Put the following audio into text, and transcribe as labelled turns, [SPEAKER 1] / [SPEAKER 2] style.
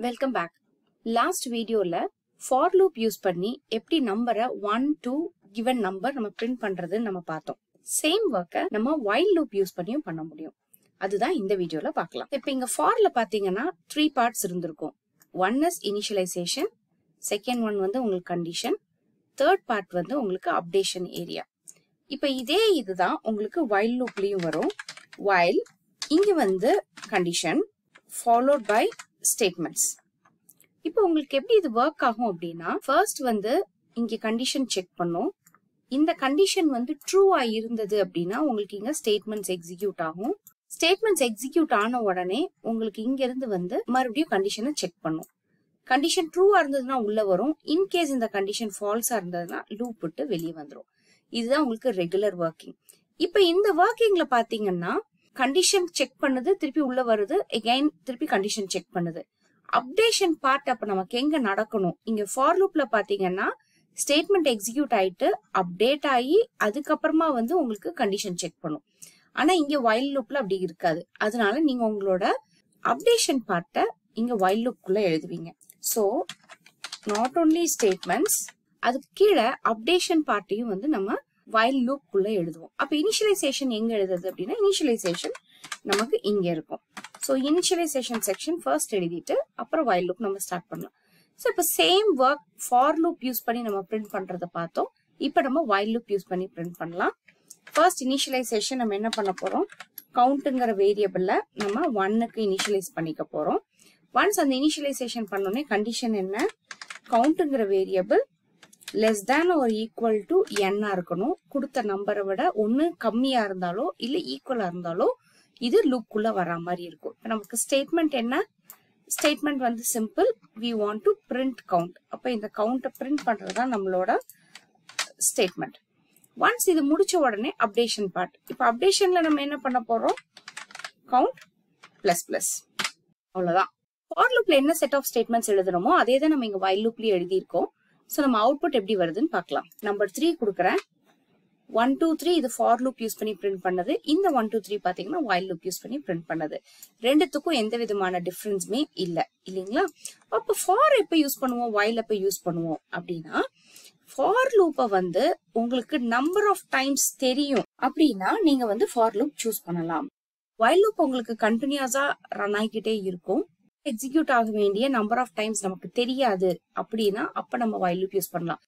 [SPEAKER 1] Welcome back. Last video la for loop use பண்ணி எப்படி நம்பரை 1 2 given number நம்ம print பண்றது நம்ம பார்த்தோம். Same work நம்ம while loop use பண்ணியும் பண்ண முடியும். அதுதான் இந்த வீடியோல பார்க்கலாம். இப்போ இங்க forல பாத்தீங்கன்னா 3 parts இருந்திருக்கும். One is initialization, second one வந்து உங்களுக்கு condition, third part வந்து உங்களுக்கு updation area. இப்போ இதே இதுதான் உங்களுக்கு while loopலயும் வரும். While இங்க வந்து condition followed by statements. இப்போ உங்களுக்கு எப்படி இது work ஆகும் அப்படின்னா first வந்து இங்க condition check பண்ணும். இந்த condition வந்து true ஆ இருந்தது அப்படின்னா உங்களுக்கு இங்க statements execute ஆகும். Statements execute ஆன உடனே உங்களுக்கு இங்க இருந்து வந்து மறுபடியும் condition check பண்ணும். Condition true ஆ இருந்ததுன்னா உள்ள வரும். In case இந்த condition false ஆ இருந்ததுன்னா loop விட்டு வெளியே வந்துரும். இதுதான் உங்களுக்கு regular working. இப்போ இந்த workingல பாத்தீங்கன்னா condition check பண்ணுது, திருப்பி உள்ள வருது, again திருப்பி condition check பண்ணுது. Updation part அப்ப நமக்கு எங்க நடக்கணும்? இங்க for loopல பாத்தீங்கன்னா statement execute ஆயிட்டு update ஆகி அதுக்கப்புறமா வந்து உங்களுக்கு condition check பண்ணும். ஆனா இங்க while loopல அப்படி இருக்காது. அதனால நீங்க உங்களோட updation part இங்க while loop குள்ள எழுதுவீங்க. So not only statements, அதுக்கு கீழே updation பார்ட்டையும் வந்து நம்ம while loop குள்ள எழுதுவோம். அப்ப initialization எங்க எழுதுறது அப்படின்னா initialization நமக்கு இங்க இருக்கும். So initialization section first எழுதிட்டு அப்புறம் while loop நம்ம ஸ்டார்ட் பண்ணலாம். So இப்ப same work for loop use பண்ணி நம்ம print பண்றத பார்த்தோம். இப்ப நம்ம while loop யூஸ் பண்ணி print பண்ணலாம். First initialization நம்ம என்ன பண்ண போறோம்? countங்கிற வேரியபிள்ல நம்ம 1க்கு initialize பண்ணிக்க போறோம். Once அந்த initialization பண்ணோனே condition என்ன? countங்கிற variable less than or equal to n இருக்கணும். கொடுத்த நம்பரை விட ஒன்னு கம்மியா இருந்தாலோ இல்ல ஈக்குவலா இருந்தாலோ இது லூப் குள்ள வர மாதிரி இருக்கும். இப்ப நமக்கு ஸ்டேட்மெண்ட் என்ன? ஸ்டேட்மெண்ட் வந்து simple. we want to print count. அப்ப இந்த கவுண்ட print பண்றதுதான் நம்மளோட ஸ்டேட்மெண்ட். ஒன்ஸ் இது முடிச்ச உடனே அப்டேஷன் பார்ட். இப்ப அப்டேஷன்ல நம்ம என்ன பண்ண போறோம்? count plus plus. அவ்வளவுதான். for loopல என்ன செட் ஆஃப் ஸ்டேட்மெண்ட்ஸ் எழுதுறோமோ அதே தான் நம்ம இங்க while loopலயே எழுதியிருக்கோம். சோ நம்ம அவுட்புட் எப்படி வருதுன்னு பார்க்கலாம். நம்பர் 3 கொடுக்குறேன். 1 2 3 இது for loop யூஸ் பண்ணி print பண்ணது. இந்த 1 2 3 பாத்தீங்கன்னா while loop யூஸ் பண்ணி print பண்ணது. ரெண்டுத்துக்கும் எந்த விதமான டிஃபரன்ஸுமே இல்லைங்களா? அப்ப for எப்ப யூஸ் பண்ணுவோம், while எப்ப யூஸ் பண்ணுவோம் அப்படின்னா for loop வந்து உங்களுக்கு நம்பர் ஆஃப் டைம்ஸ் தெரியும் அப்படின்னா நீங்க வந்து for loop சூஸ் பண்ணலாம். while loop உங்களுக்கு கண்டினியூஸா ரன் ஆகிக்கிட்டே இருக்கும். எக்ஸிக்யூட் ஆக வேண்டிய நம்பர் ஆஃப் டைம்ஸ் நமக்கு தெரியாது அப்படின்னா அப்ப நம்ம while loop யூஸ் பண்ணலாம்.